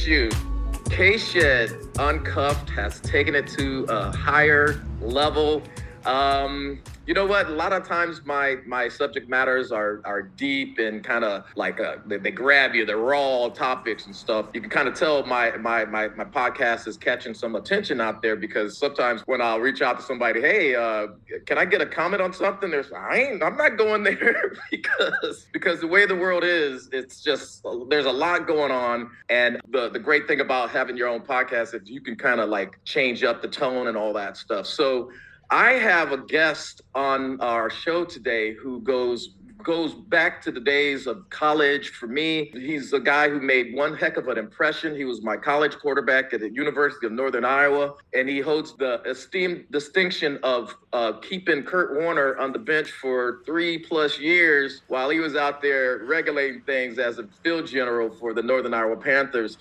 shoot. Kshed Uncuffed has taken it to a higher level. You know what? A lot of times my subject matters are deep and kind of like they grab you. They're raw topics and stuff. You can kind of tell my podcast is catching some attention out there, because sometimes when I'll reach out to somebody, hey, can I get a comment on something? I'm not going there because the way the world is, it's just there's a lot going on. And the great thing about having your own podcast is you can kind of like change up the tone and all that stuff. So I have a guest on our show today who goes back to the days of college for me. He's a guy who made one heck of an impression. He was my college quarterback at the University of Northern Iowa, and he holds the esteemed distinction of keeping Kurt Warner on the bench for 3+ years while he was out there regulating things as a field general for the Northern Iowa Panthers.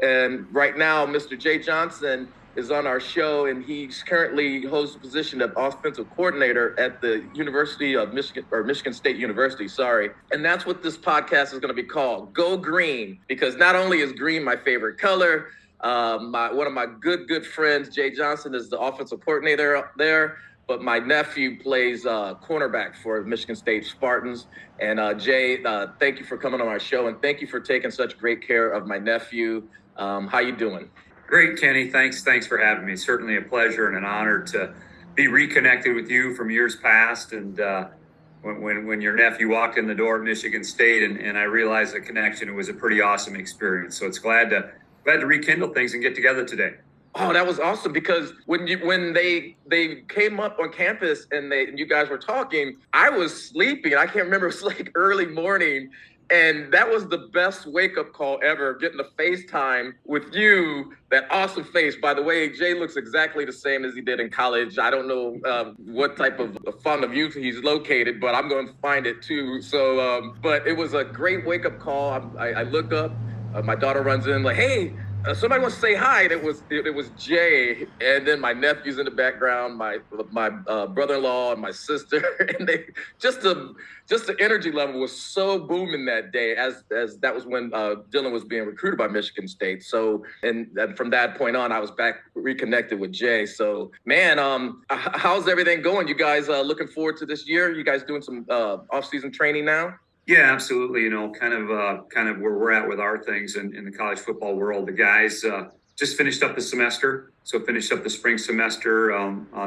And right now, Mr. Jay Johnson is on our show, and he's currently holds the position of offensive coordinator at the University of Michigan, or Michigan State University, sorry. And that's what this podcast is going to be called, Go Green, because not only is green my favorite color, one of my good friends, Jay Johnson, is the offensive coordinator there, but my nephew plays cornerback for Michigan State Spartans. And Jay, thank you for coming on our show, and thank you for taking such great care of my nephew. How you doing? Great, Kenny. Thanks for having me. Certainly a pleasure and an honor to be reconnected with you from years past. And when your nephew walked in the door at Michigan State, and I realized the connection, it was a pretty awesome experience. So it's glad to rekindle things and get together today. Oh, that was awesome, because when they came up on campus and you guys were talking, I was sleeping. I can't remember. It was like early morning. And that was the best wake-up call ever, getting the FaceTime with you, that awesome face. By the way, Jay looks exactly the same as he did in college. I don't know what type of fund of youth he's located, but I'm going to find it too. So, but it was a great wake-up call. I look up, my daughter runs in like, hey, somebody wants to say hi, and it was Jay, and then my nephew's in the background, my brother-in-law and my sister, and they just the energy level was so booming that day, as that was when Dylan was being recruited by Michigan State. So and from that point on, I was back reconnected with Jay. So man, how's everything going? You guys looking forward to this year? You guys doing some off-season training now? Yeah, absolutely. You know, kind of where we're at with our things in the college football world. The guys just finished up the semester. So finished up the spring semester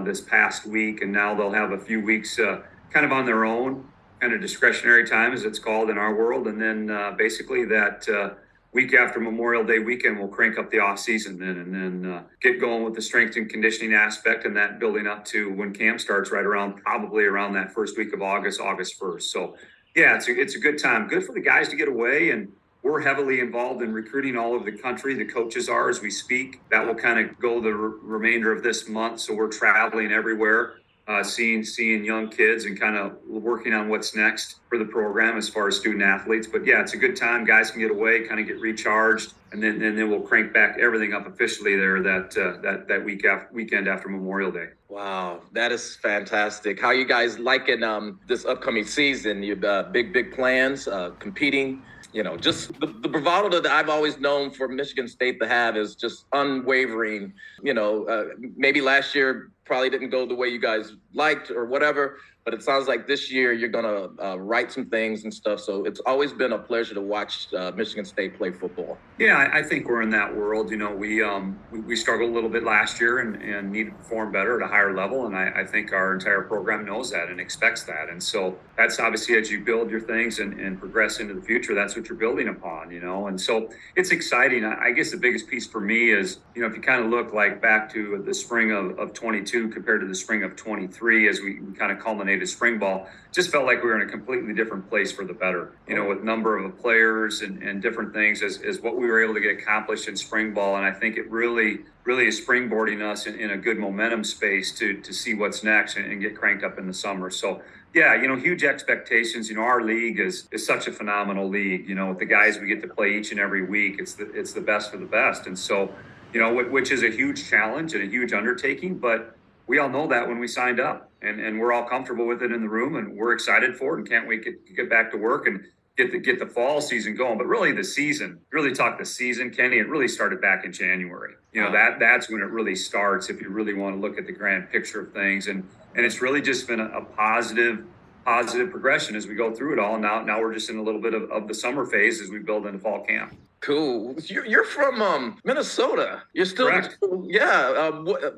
this past week, and now they'll have a few weeks kind of on their own, kind of discretionary time, as it's called in our world. And then basically that week after Memorial Day weekend, we'll crank up the off season and then get going with the strength and conditioning aspect, and that building up to when camp starts probably around that first week of August 1st. So yeah, it's a good time. Good for the guys to get away, and we're heavily involved in recruiting all over the country. The coaches are, as we speak. That will kind of go the remainder of this month. So we're traveling everywhere, seeing young kids and kind of working on what's next for the program as far as student athletes. But yeah, it's a good time. Guys can get away, kind of get recharged, and then we'll crank back everything up officially there that weekend after Memorial Day. Wow, that is fantastic. How you guys liking this upcoming season? You big plans, competing. You know, just the bravado that I've always known for Michigan State to have is just unwavering. You know, maybe last year probably didn't go the way you guys liked or whatever, but it sounds like this year you're going to write some things and stuff. So it's always been a pleasure to watch Michigan State play football. Yeah, I think we're in that world. You know, we struggled a little bit last year and need to perform better at a higher level. And I think our entire program knows that and expects that. And so that's obviously, as you build your things and progress into the future, that's what you're building upon, you know. And so it's exciting. I guess the biggest piece for me is, you know, if you kind of look like back to the spring of 22 compared to the spring of 23, as we kind of culminated spring ball, just felt like we were in a completely different place for the better, you know, with number of players and different things as what we were able to get accomplished in spring ball. And I think it really is springboarding us in a good momentum space to see what's next and get cranked up in the summer. So yeah, you know, huge expectations. You know, our league is such a phenomenal league. You know, with the guys we get to play each and every week, it's the best for the best. And so, you know, which is a huge challenge and a huge undertaking, but we all know that when we signed up, and we're all comfortable with it in the room, and we're excited for it and can't wait to get back to work and get the fall season going. But really the season, Kenny, it really started back in January. That's when it really starts if you really want to look at the grand picture of things. And it's really just been a positive progression as we go through it all. Now we're just in a little bit of the summer phase as we build into fall camp. Cool. You're from Minnesota. You're still Correct. Yeah.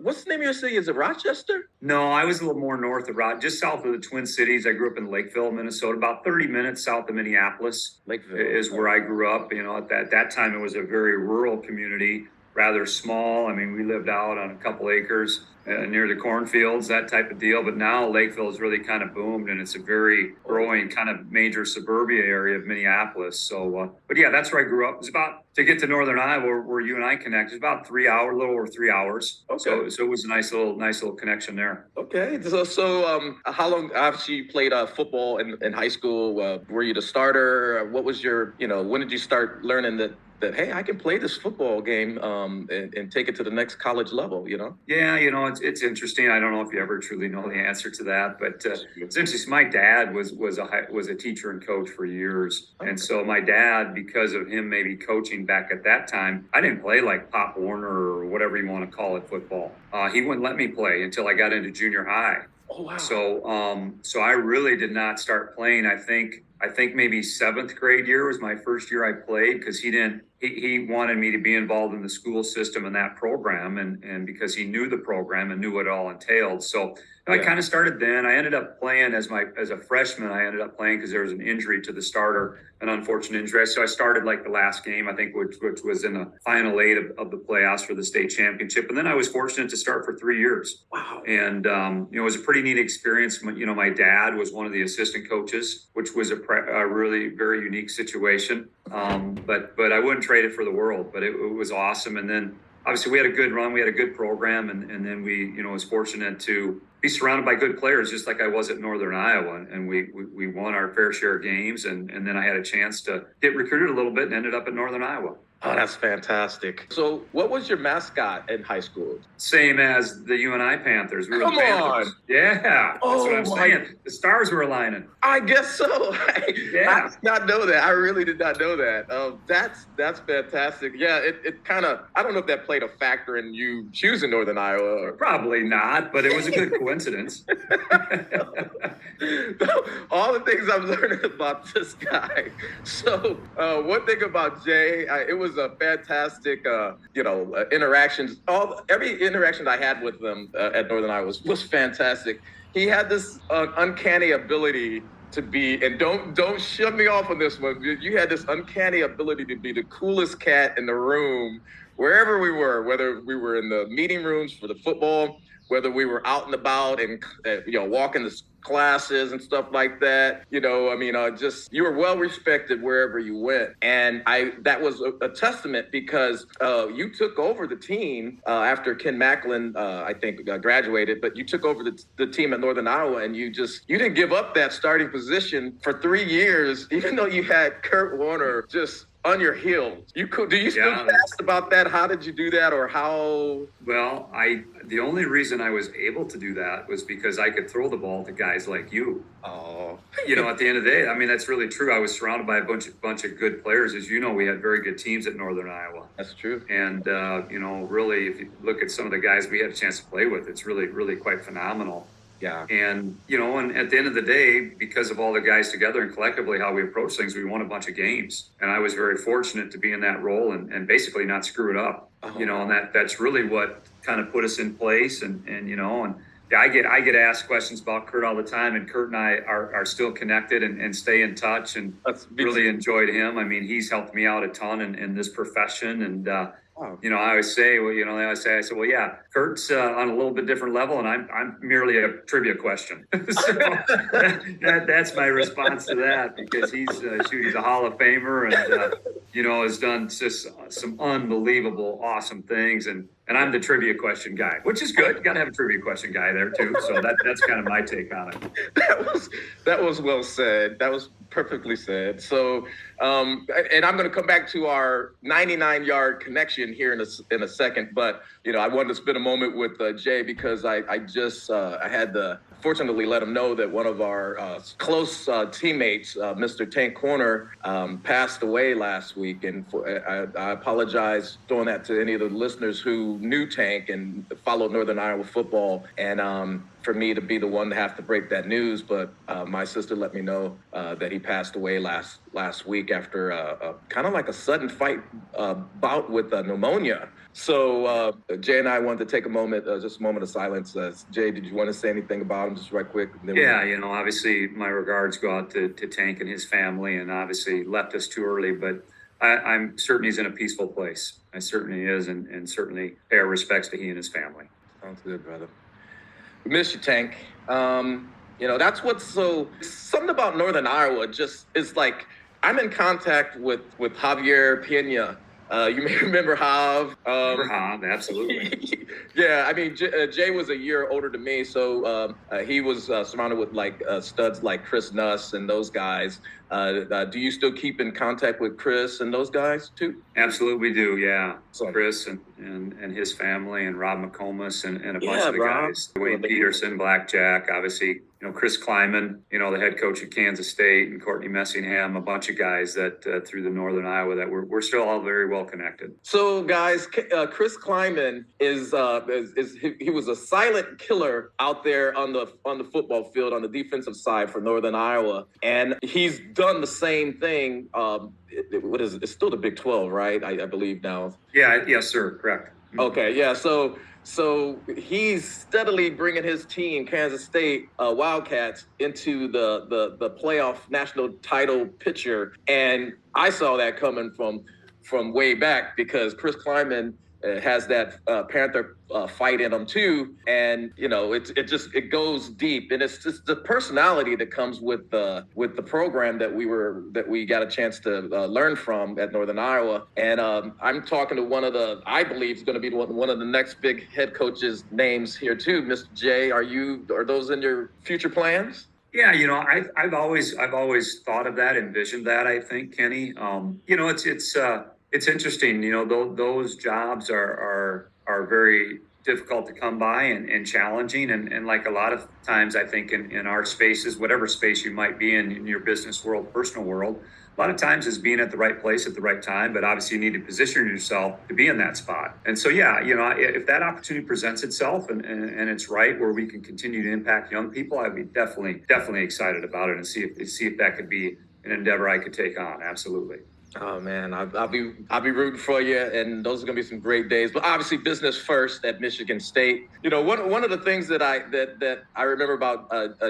What's the name of your city? Is it Rochester? No, I was a little more north of just south of the Twin Cities. I grew up in Lakeville, Minnesota, about 30 minutes south of Minneapolis. Lakeville is where I grew up. At that time it was a very rural community, rather small. I mean, we lived out on a couple acres near the cornfields, that type of deal. But now Lakeville has really kind of boomed, and it's a very growing kind of major suburbia area of Minneapolis. So, but yeah, that's where I grew up. It was about, to get to Northern Iowa, where you and I connect, it's about 3 hours, a little over 3 hours. Okay. So it was a nice little connection there. Okay. So how long after you played football in high school? Were you the starter? What was your, when did you start learning that hey, I can play this football game and take it to the next college level, Yeah, it's interesting. I don't know if you ever truly know the answer to that, but it's interesting. My dad was a teacher and coach for years. Okay. And so my dad, because of him maybe coaching back at that time, I didn't play like Pop Warner or whatever you want to call it, football. He wouldn't let me play until I got into junior high. Oh, wow. So I really did not start playing. I think maybe 7th grade year was my first year I played, because he wanted me to be involved in the school system and that program, and because he knew the program and knew what it all entailed. So I kind of started then. I ended up playing as a freshman. I ended up playing because there was an injury to the starter, an unfortunate injury. So I started like the last game, I think, which was in the final 8 of the playoffs for the state championship. And then I was fortunate to start for 3 years. Wow. And it was a pretty neat experience. My dad was one of the assistant coaches, which was a really very unique situation. But I wouldn't trade it for the world. But it was awesome. And then obviously we had a good run. We had a good program, and then we was fortunate to be surrounded by good players, just like I was at Northern Iowa, and we won our fair share of games, and then I had a chance to get recruited a little bit and ended up at Northern Iowa. Oh, that's fantastic. So what was your mascot in high school? Same as the UNI Panthers. We were Come the Panthers. on. Yeah, that's what I'm Oh, saying. The stars were aligning. I guess so. Yeah. I did not know that. I really did not know that. That's fantastic. Yeah, it kind of, I don't know if that played a factor in you choosing Northern Iowa. Or... Probably not, but it was a good coincidence. All the things I'm learning about this guy. So one thing about Jay, it was a fantastic, interactions. Every interaction I had with them at Northern Iowa was fantastic. He had this uncanny ability to be, and don't shut me off on this one. You had this uncanny ability to be the coolest cat in the room, wherever we were, whether we were in the meeting rooms for the football, whether we were out and about and walking the classes and stuff like that. Just you were well respected wherever you went, and that was a testament, because you took over the team after Ken Macklin, I think, graduated, but you took over the team at Northern Iowa, and you didn't give up that starting position for 3 years, even though you had Kurt Warner just on your heels. Do you still ask about that? How did you do that, or how? Well, the only reason I was able to do that was because I could throw the ball to guys like you. Oh. At the end of the day, I mean, that's really true. I was surrounded by a bunch of good players. As you know, we had very good teams at Northern Iowa. That's true. And really, if you look at some of the guys we had a chance to play with, it's really, really quite phenomenal. Yeah. And at the end of the day, because of all the guys together and collectively how we approach things, we won a bunch of games. And I was very fortunate to be in that role and basically not screw it up. Oh. And that's really what kind of put us in place. And I get asked questions about Kurt all the time, and Kurt and I are still connected and stay in touch, and really enjoyed him. I mean, he's helped me out a ton in this profession. And I always say, I said, well, yeah, Kurt's on a little bit different level, and I'm merely a trivia question. So that's my response to that, because he's a Hall of Famer, and has done just some unbelievable, awesome things, and I'm the trivia question guy, which is good. You got to have a trivia question guy there too. So that's kind of my take on it. That was well said. That was Perfectly said. So, and I'm going to come back to our 99-yard connection here in a second. But I wanted to spend a moment with Jay because I had to fortunately let him know that one of our close teammates, Mr. Tank Corner, passed away last week, and I apologize doing that to any of the listeners who knew Tank and followed Northern Iowa football, and for me to be the one to have to break that news. But my sister let me know that he passed away last week after a kind of like a sudden fight bout with pneumonia. So Jay and I wanted to take a moment, just a moment of silence. Jay, did you want to say anything about him just right quick? Yeah, obviously my regards go out to Tank and his family, and obviously left us too early, but I'm certain he's in a peaceful place. I certainly is, and certainly pay our respects to he and his family. Sounds good, brother. We miss you, Tank. That's what's something about Northern Iowa just is like, I'm in contact with Javier Pena. You may remember Jav. Absolutely. Yeah, I mean, Jay was a year older than me, so he was surrounded with studs like Chris Nuss and those guys. Do you still keep in contact with Chris and those guys too? Absolutely, we do. Yeah, so Chris and his family, and Rob McComas and a bunch of the guys. Wayne Peterson, Blackjack, obviously. Chris Kleiman, the head coach at Kansas State, and Courtney Messingham, a bunch of guys that through the Northern Iowa that we're still all very well connected. So, guys, Chris Kleiman he was a silent killer out there on the football field on the defensive side for Northern Iowa, and he's done the same thing. What is it? It's still the Big 12, right? I believe now. Yeah. Yes, sir. Correct. Okay. Yeah. So he's steadily bringing his team, Kansas State Wildcats, into the playoff national title picture, and I saw that coming from way back because Chris Kleiman has that Panther fight in him too, and it goes deep, and it's just the personality that comes with the program that we got a chance to learn from at Northern Iowa. And I'm talking to I believe is going to be one of the next big head coaches names here too, Mr. J. Are those in your future plans? Yeah, I've always thought of that, envisioned that. I think, Kenny, it's interesting. Those jobs are very difficult to come by and challenging. And like a lot of times, I think in our spaces, whatever space you might be in your business world, personal world, a lot of times is being at the right place at the right time. But obviously, you need to position yourself to be in that spot. And so, yeah, if that opportunity presents itself and it's right where we can continue to impact young people, I'd be definitely excited about it and see if that could be an endeavor I could take on. Absolutely. Oh man, I'll be rooting for you, and those are gonna be some great days. But obviously, business first at Michigan State. One of the things that I remember about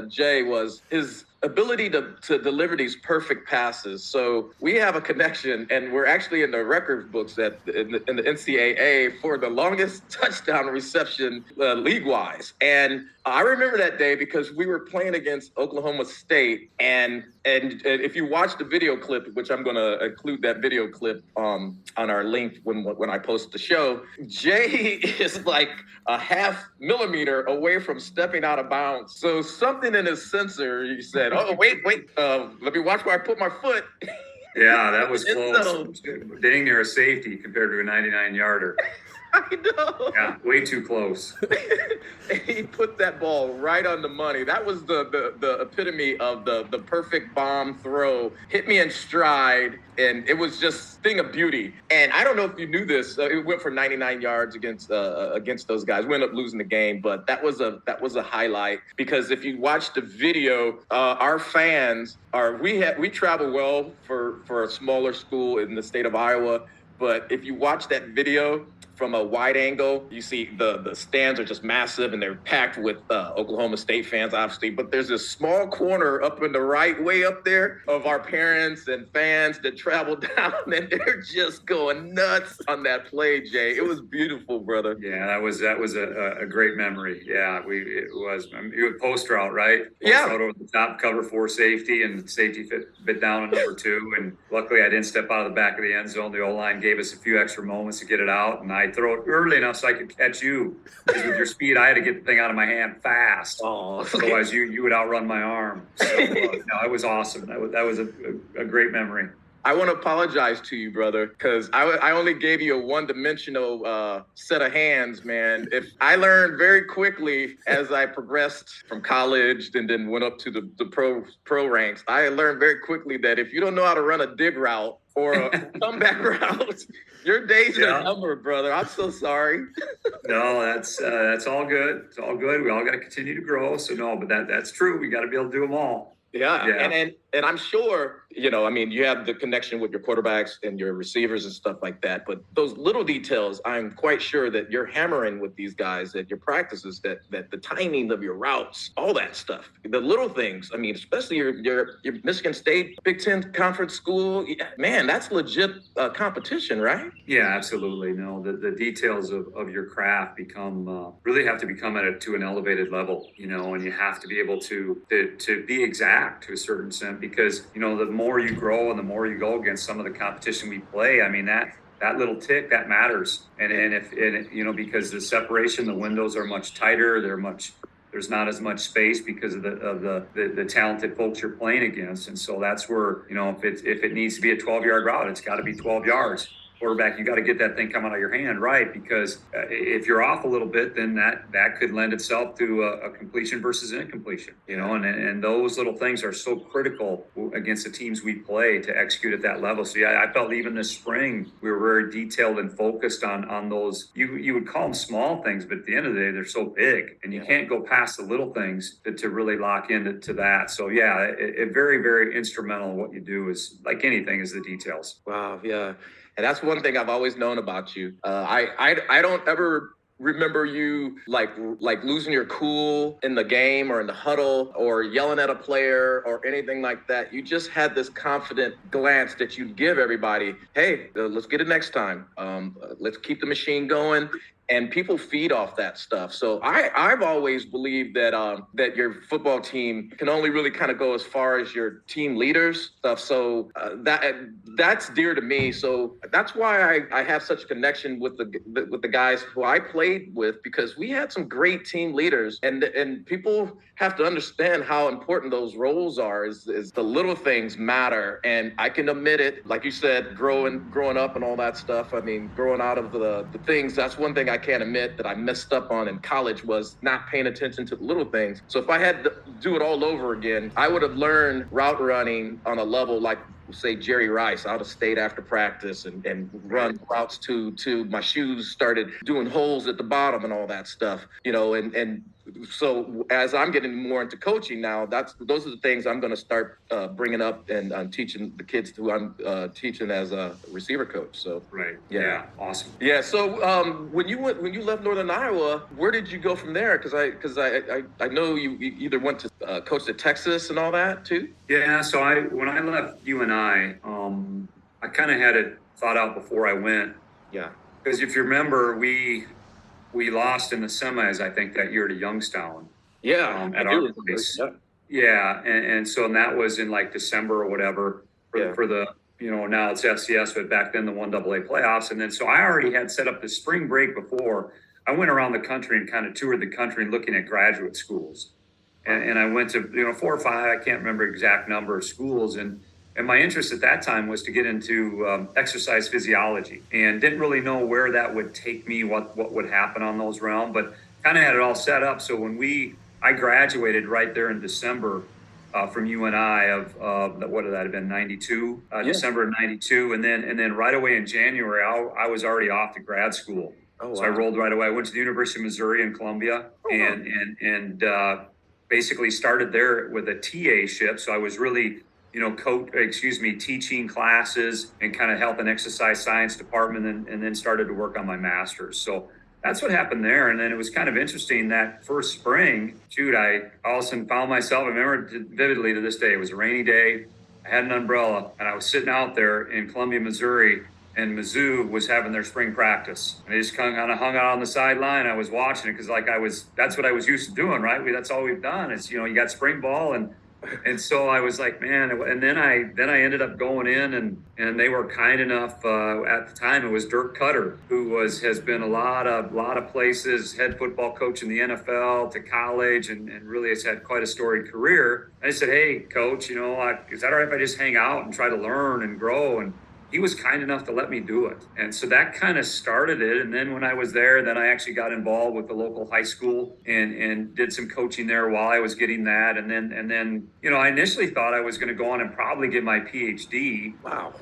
Jay was his ability to deliver these perfect passes. So we have a connection, and we're actually in the record books in the NCAA for the longest touchdown reception league-wise. And I remember that day because we were playing against Oklahoma State, and if you watch the video clip, which I'm going to include that video clip on our link when I post the show, Jay is like a half millimeter away from stepping out of bounds. So something in his sensor, he said, "Oh, wait, let me watch where I put my foot." Yeah, that was close. Dang near a safety compared to a 99-yarder. I know. Yeah, way too close. He put that ball right on the money. That was the epitome of the perfect bomb throw. Hit me in stride, and it was just thing of beauty. And I don't know if you knew this. It went for 99 yards against those guys. We ended up losing the game, but that was a highlight because if you watch the video, our fans we travel well for a smaller school in the state of Iowa. But if you watch that video from a wide angle, you see the stands are just massive and they're packed with Oklahoma State fans, obviously. But there's this small corner up in the right way up there of our parents and fans that travel down, and they're just going nuts on that play, Jay. It was beautiful, brother. Yeah, that was a great memory. Yeah, it was. You had post route, right? Yeah. Post route over the top, cover 4 safety, and safety bit down on number 2. And luckily, I didn't step out of the back of the end zone. The O-line gave us a few extra moments to get it out, and I I'd throw it early enough so I could catch you. Because with your speed, I had to get the thing out of my hand fast. Oh, otherwise you would outrun my arm. So, no, it was awesome. That was a great memory. I want to apologize to you, brother, because I only gave you a one-dimensional set of hands, man. If I learned very quickly as I progressed from college and then went up to the pro ranks, I learned very quickly that if you don't know how to run a dig route or a comeback route, your days are numbered, brother. I'm so sorry. No, that's all good. It's all good. We all got to continue to grow. So no, but that's true. We got to be able to do them all. Yeah. And I'm sure, I mean, you have the connection with your quarterbacks and your receivers and stuff like that. But those little details, I'm quite sure that you're hammering with these guys at your practices, that the timing of your routes, all that stuff, the little things. I mean, especially your Michigan State Big Ten conference school. Man, that's legit competition, right? Yeah, absolutely. No, the details of your craft become really have to become to an elevated level, and you have to be able to be exact to a certain extent, because the more you grow and the more you go against some of the competition we play, I mean that little tick that matters, and because the separation, the windows are much tighter, there's not as much space because of the talented folks you're playing against, and so that's where if it needs to be a 12-yard route, it's got to be 12 yards. Quarterback, you got to get that thing coming out of your hand right, because if you're off a little bit, then that could lend itself to a completion versus incompletion, and those little things are so critical against the teams we play to execute at that level. So yeah, I felt even this spring we were very detailed and focused on those. You would call them small things, but at the end of the day, they're so big, and you can't go past the little things to really lock into that. So yeah, it very, very instrumental in what you do, is like anything, is the details. Wow, yeah. And that's one thing I've always known about you. I don't ever remember you like losing your cool in the game or in the huddle or yelling at a player or anything like that. You just had this confident glance that you'd give everybody. Hey, let's get it next time. Let's keep the machine going. And people feed off that stuff. So I've always believed that your football team can only really kind of go as far as your team leaders stuff. So that's dear to me. So that's why I have such a connection with the guys who I played with, because we had some great team leaders, and people have to understand how important those roles are. Is the little things matter, and I can admit it. Like you said, growing up and all that stuff. I mean, growing out of the things. That's one thing I can't admit that I messed up on in college, was not paying attention to the little things. So if I had to do it all over again, I would have learned route running on a level like, say, Jerry Rice. I would have stayed after practice and run routes to my shoes started doing holes at the bottom and all that stuff, and so as I'm getting more into coaching now, those are the things I'm going to start bringing up and teaching the kids who I'm teaching as a receiver coach. So right, yeah, awesome. Yeah. So when you left Northern Iowa, where did you go from there? Because I know you either went to coach at Texas and all that too. Yeah. So when I left UNI, I kind of had it thought out before I went. Yeah. Because if you remember, we lost in the semis, I think, that year to Youngstown. Yeah, at our place. Yeah, and so that was in like December or whatever for the now it's FCS, but back then the 1AA playoffs. And then so I already had set up the spring break before. I went around the country and kind of toured the country looking at graduate schools, and I went to 4 or 5, I can't remember exact number of schools, and my interest at that time was to get into exercise physiology, and didn't really know where that would take me, what would happen on those realms, but kind of had it all set up. So when I graduated right there in December from UNI of what would that have been, 92, December of 92, and then right away in January I was already off to grad school. Oh, wow. So I rolled right away. I went to the University of Missouri in Columbia, and basically started there with a TA-ship. So I was really teaching classes and kind of health and exercise science department, and then started to work on my master's. So that's what happened there. And then it was kind of interesting that first spring, I all of a sudden found myself, I remember vividly to this day, it was a rainy day. I had an umbrella, and I was sitting out there in Columbia, Missouri, and Mizzou was having their spring practice. And I just kind of hung out on the sideline. I was watching it because that's what I was used to doing, right? That's all we've done is, you got spring ball, and And so I was like, man, and then I ended up going in, and they were kind enough, at the time it was Dirk Cutter, who has been a lot of places, head football coach in the NFL to college, and really has had quite a storied career. I said, hey, coach, is that all right if I just hang out and try to learn and grow? And he was kind enough to let me do it. And so that kind of started it. And then when I was there, then I actually got involved with the local high school and did some coaching there while I was getting that. And then, I initially thought I was going to go on and probably get my PhD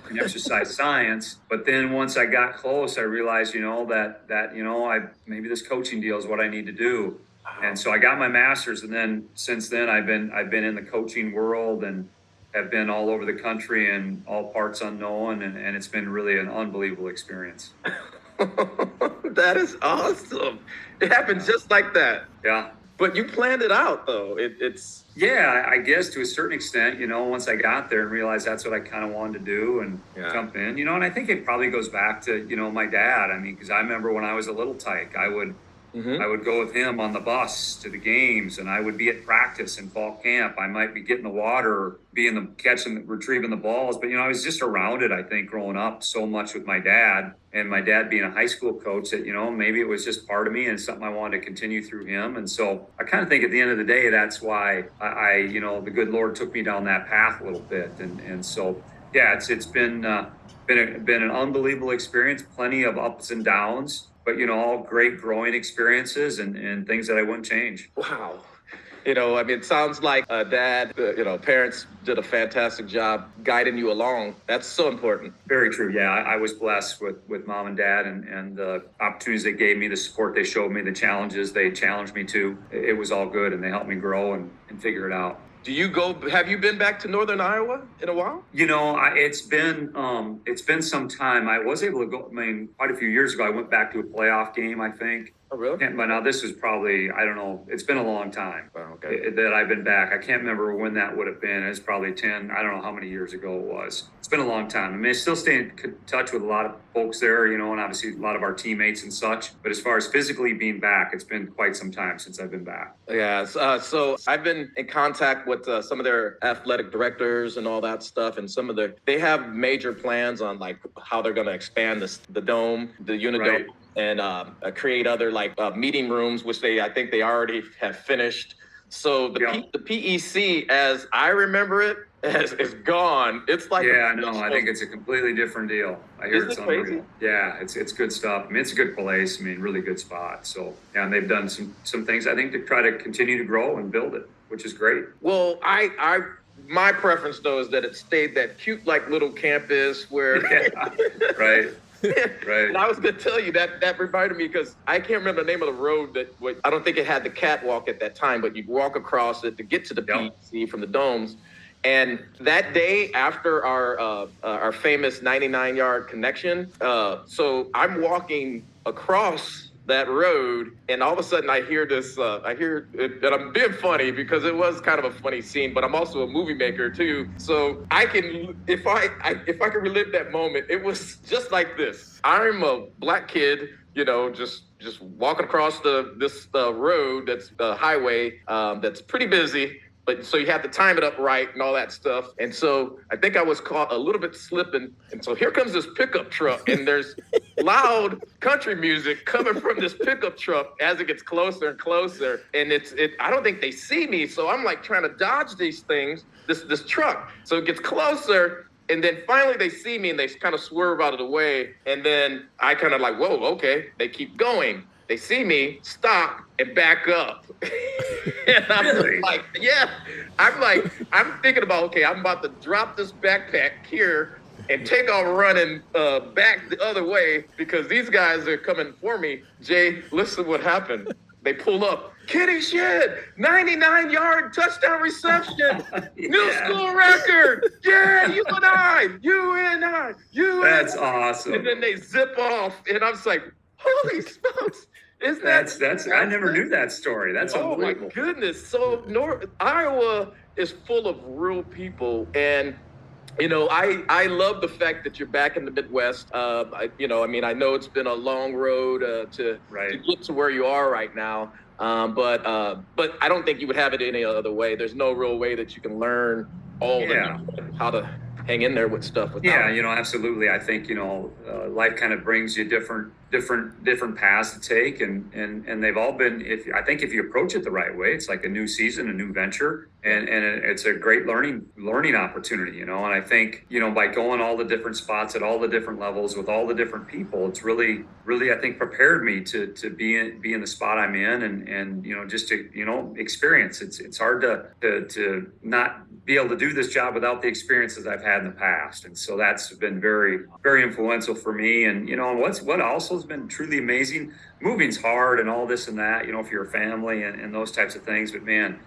in exercise science. But then once I got close, I realized, maybe this coaching deal is what I need to do. And so I got my master's. And then since then I've been in the coaching world and have been all over the country and all parts unknown, and it's been really an unbelievable experience. That is awesome. It happened just like that. Yeah. But you planned it out, though. It's I guess to a certain extent, once I got there and realized that's what I kind of wanted to do and jump in, and I think it probably goes back to, my dad. I mean, because I remember when I was a little tyke, I would go with him on the bus to the games, and I would be at practice in fall camp. I might be getting the water, retrieving the balls. But, I was just around it, I think, growing up so much with my dad, and my dad being a high school coach that, maybe it was just part of me and something I wanted to continue through him. And so I kind of think at the end of the day, that's why I the good Lord took me down that path a little bit. And so, it's been an unbelievable experience, plenty of ups and downs, but, all great growing experiences and things that I wouldn't change. Wow. It sounds like dad, parents did a fantastic job guiding you along. That's so important. Very true. Yeah, I was blessed with mom and dad and the opportunities they gave me, the support they showed me, the challenges they challenged me to. It was all good, and they helped me grow and figure it out. Have you been back to Northern Iowa in a while? It's been some time. I was able to go, quite a few years ago, I went back to a playoff game, I think. Oh, really? But now this was probably, I don't know, it's been a long time that I've been back. I can't remember when that would have been. It's probably 10, I don't know how many years ago it was. It's been a long time. I still stay in touch with a lot of folks there, and obviously a lot of our teammates and such. But as far as physically being back, it's been quite some time since I've been back. Yeah, so I've been in contact with some of their athletic directors and all that stuff, and they have major plans on like how they're going to expand the dome, the Unidome. Right. And create other meeting rooms, which I think they already have finished. So the PEC, as I remember it, is gone. It's like I think it's a completely different deal. I hear it's unreal. Crazy? Yeah, it's good stuff. it's a good place. Really good spot. So and they've done some things I think to try to continue to grow and build it, which is great. Well, my preference though is that it stayed that cute little campus where right. Right. And I was going to tell you that reminded me because I can't remember the name of the road I don't think it had the catwalk at that time, but you'd walk across it to get to the PEC from the domes. And that day after our famous 99-yard connection, so I'm walking across that road, and all of a sudden I hear this, and I'm being funny because it was kind of a funny scene, but I'm also a movie maker too. So I can, if I can relive that moment, it was just like this. I'm a black kid, just walking across this road that's the highway that's pretty busy. But so you have to time it up right and all that stuff. And so I think I was caught a little bit slipping. And so here comes this pickup truck, and there's loud country music coming from this pickup truck as it gets closer and closer. And I don't think they see me. So I'm trying to dodge these things, this truck. So it gets closer. And then finally they see me and they kind of swerve out of the way. And then I kind of whoa, okay. They keep going. They see me, stop, and back up. And I'm I'm thinking about, okay, I'm about to drop this backpack here and take off running back the other way because these guys are coming for me. Jay, listen what happened. They pull up. Kitty Shed, 99-yard touchdown reception, new school record. Yeah, UNI. That's awesome. And then they zip off, and I'm just like, holy smokes. That's I never knew that story. That's unbelievable. Oh my goodness. So Iowa is full of real people, and I love the fact that you're back in the Midwest. I know it's been a long road to Right. get to where you are right now. But I don't think you would have it any other way. There's no real way that you can learn Yeah. how to hang in there with stuff Yeah, without. absolutely. I think, life kind of brings you different paths to take, and they've all been, I think if you approach it the right way, it's like a new season, a new venture, and it's a great learning opportunity, and I think, by going all the different spots at all the different levels with all the different people, it's really, I think, prepared me to be in the spot I'm in, and just to, experience. It's hard to not be able to do this job without the experiences I've had in the past. And so that's been very, very influential for me. And, what also has been truly amazing, moving's hard and all this and that, for your family and those types of things. But man,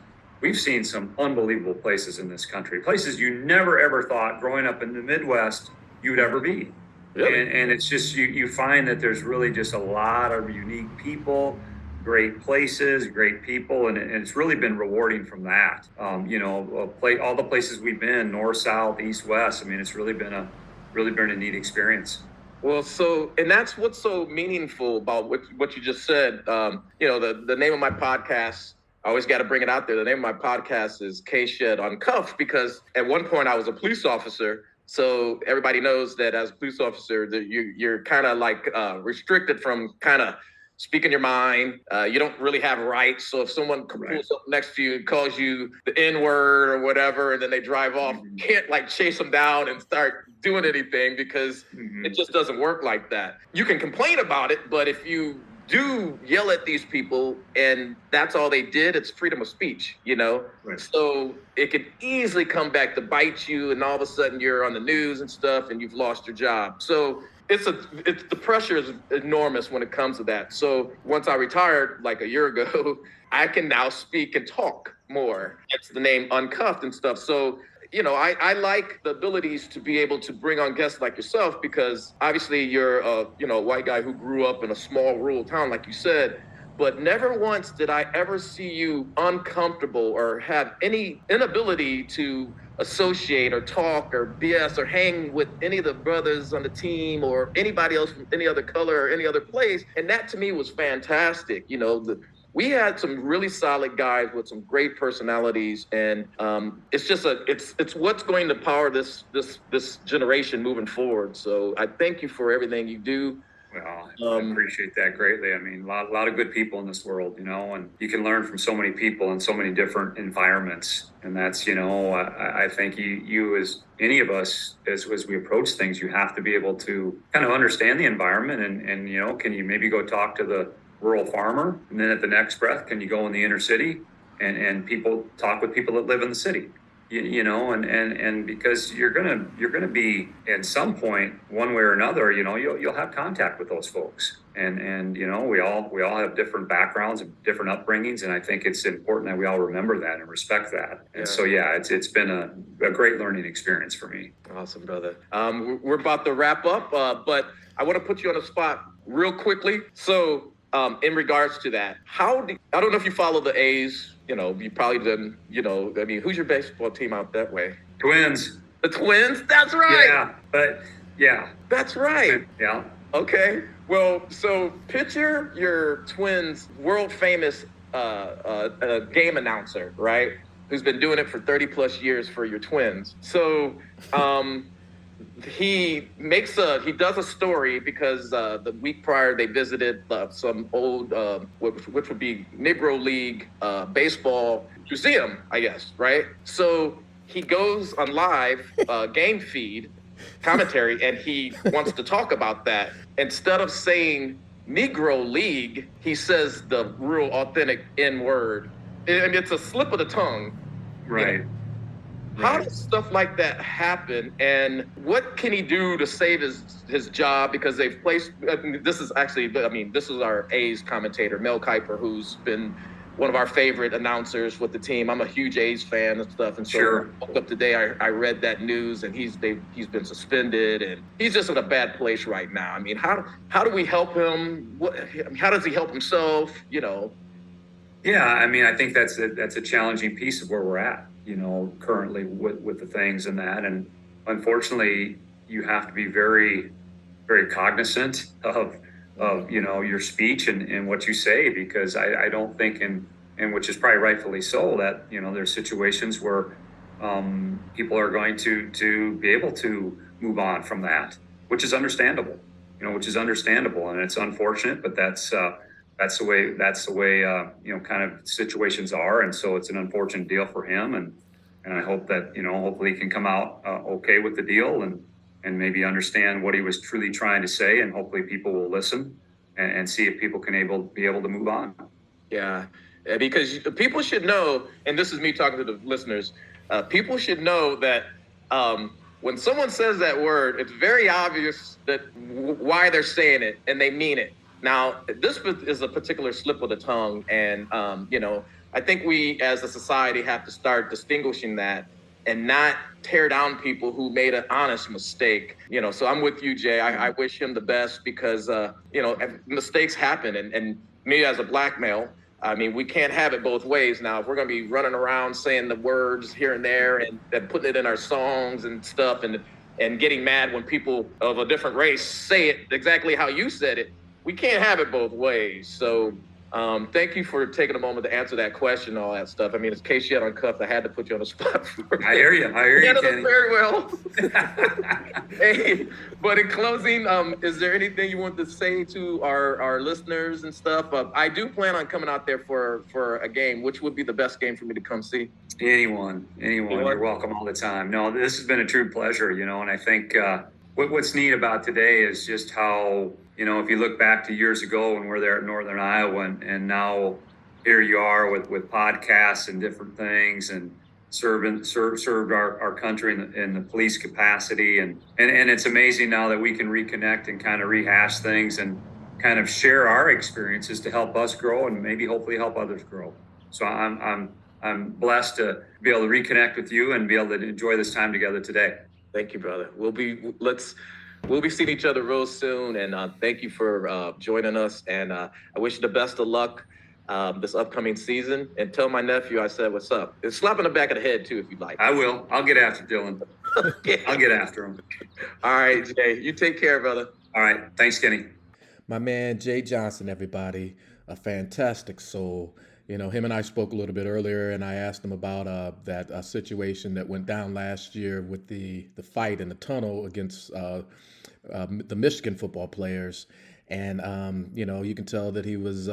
we've seen some unbelievable places in this country, places you never, ever thought growing up in the Midwest you'd ever be. Really? And it's just, you find that there's really just a lot of unique people, great places, great people, and it's really been rewarding from that. All the places we've been, north, south, east, west. I mean, it's really been a neat experience. Well, and that's what's so meaningful about what you just said. The name of my podcast, I always got to bring it out there. The name of my podcast is Uncuffed, because at one point I was a police officer. So everybody knows that as a police officer, that you're kind of like restricted from kind of speaking your mind. You don't really have rights. So if someone pulls up next to you and calls you the N-word or whatever, and then they drive off, you can't like chase them down and start doing anything, because it just doesn't work like that. You can complain about it, but if you do yell at these people and that's all they did, it's freedom of speech, Right. So it could easily come back to bite you, and all of a sudden you're on the news and stuff and you've lost your job. So the pressure is enormous when it comes to that. So once I retired like a year ago, I can now speak and talk more. It's the name Uncuffed and stuff. So I like the abilities to be able to bring on guests like yourself, because obviously you're a white guy who grew up in a small rural town, like you said, but never once did I ever see you uncomfortable or have any inability to associate or talk or BS or hang with any of the brothers on the team or anybody else from any other color or any other place. And that to me was fantastic. We had some really solid guys with some great personalities, and it's just it's what's going to power this generation moving forward. So I thank you for everything you do. Well, I appreciate that greatly. I mean, a lot of good people in this world, and you can learn from so many people in so many different environments. And that's, I think you as any of us, as we approach things, you have to be able to kind of understand the environment and can you maybe go talk to the rural farmer, and then at the next breath, can you go in the inner city and people talk with people that live in the city, and because you're gonna be at some point, one way or another, you'll have contact with those folks, and we all have different backgrounds and different upbringings, and I think it's important that we all remember that and respect that. And so it's been a great learning experience for me. Awesome, brother. We're about to wrap up, but I want to put you on the spot real quickly. So in regards to that, I don't know if you follow the A's, you probably didn't, who's your baseball team out that way? Twins. The Twins? That's right. Yeah. That's right. Yeah. Okay. Well, so picture your Twins world famous game announcer, right? Who's been doing it for 30 plus years for your Twins. So, he does a story because the week prior they visited some old which would be Negro League baseball museum, I guess, right? So he goes on live game feed commentary, and he wants to talk about that. Instead of saying Negro League, he says the real authentic N word, and it's a slip of the tongue, right? How does stuff like that happen, and what can he do to save his job? Because they've placed, this is our A's commentator, Mel Kiper, who's been one of our favorite announcers with the team. I'm a huge A's fan and stuff, and so sure. I woke up today, I read that news, and he's been suspended, and he's just in a bad place right now. I mean, how do we help him? How does he help himself? Yeah, I mean, I think that's a challenging piece of where we're at, currently with the things and that. And, unfortunately, you have to be very, very cognizant of your speech and what you say, because I don't think, and which is probably rightfully so, that there's situations where people are going to be able to move on from that, which is understandable, and it's unfortunate, but that's the way kind of situations are, and so it's an unfortunate deal for him, and I hope that hopefully he can come out okay with the deal, and maybe understand what he was truly trying to say, and hopefully people will listen and see if people can be able to move on. Yeah, because people should know, and this is me talking to the listeners. People should know that when someone says that word, it's very obvious that why they're saying it, and they mean it. Now, this is a particular slip of the tongue, and I think we as a society have to start distinguishing that and not tear down people who made an honest mistake. So I'm with you, Jay. I wish him the best, because mistakes happen, and me as a black male, I mean, we can't have it both ways now. If we're going to be running around saying the words here and there, and putting it in our songs and stuff, and getting mad when people of a different race say it exactly how you said it, we can't have it both ways. So thank you for taking a moment to answer that question and all that stuff. I mean, it's kshedduncuffed. I had to put you on the spot for it. I hear you, Kenny. Very well. Hey, but in closing, is there anything you want to say to our listeners and stuff? I do plan on coming out there for a game. Which would be the best game for me to come see? Anyone. You're welcome all the time. No, this has been a true pleasure, and I think what's neat about today is just how, if you look back to years ago when we're there at Northern Iowa, and now here you are with podcasts and different things, and served our country in the police capacity, and it's amazing now that we can reconnect and kind of rehash things and kind of share our experiences to help us grow, and maybe hopefully help others grow. So I'm blessed to be able to reconnect with you and be able to enjoy this time together today. Thank you, brother. We'll be seeing each other real soon, and thank you for joining us. And I wish you the best of luck this upcoming season. And tell my nephew I said what's up. And slap in the back of the head too, if you'd like. I will. I'll get after Dylan. Okay. I'll get after him. All right, Jay. You take care, brother. All right. Thanks, Kenny. My man Jay Johnson, everybody, a fantastic soul. Him and I spoke a little bit earlier, and I asked him about that situation that went down last year with the fight in the tunnel against the Michigan football players. And, you can tell that he was,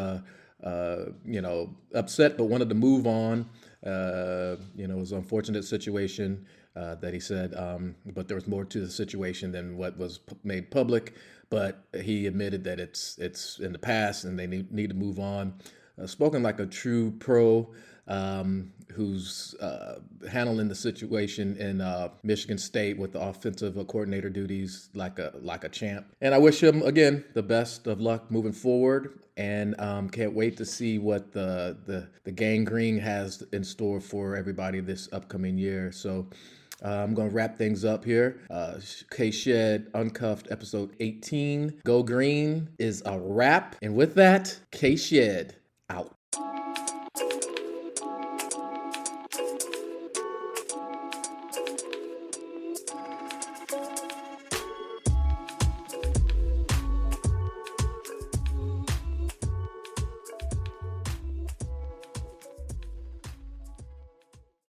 upset, but wanted to move on. It was an unfortunate situation that he said, but there was more to the situation than what was made public. But he admitted that it's in the past, and they need to move on. Spoken like a true pro, who's handling the situation in Michigan State with the offensive coordinator duties like a champ. And I wish him, again, the best of luck moving forward, and can't wait to see what the gangrene has in store for everybody this upcoming year. So I'm going to wrap things up here. K-Shed Uncuffed episode 18, Go Green, is a wrap. And with that, K-Shed out.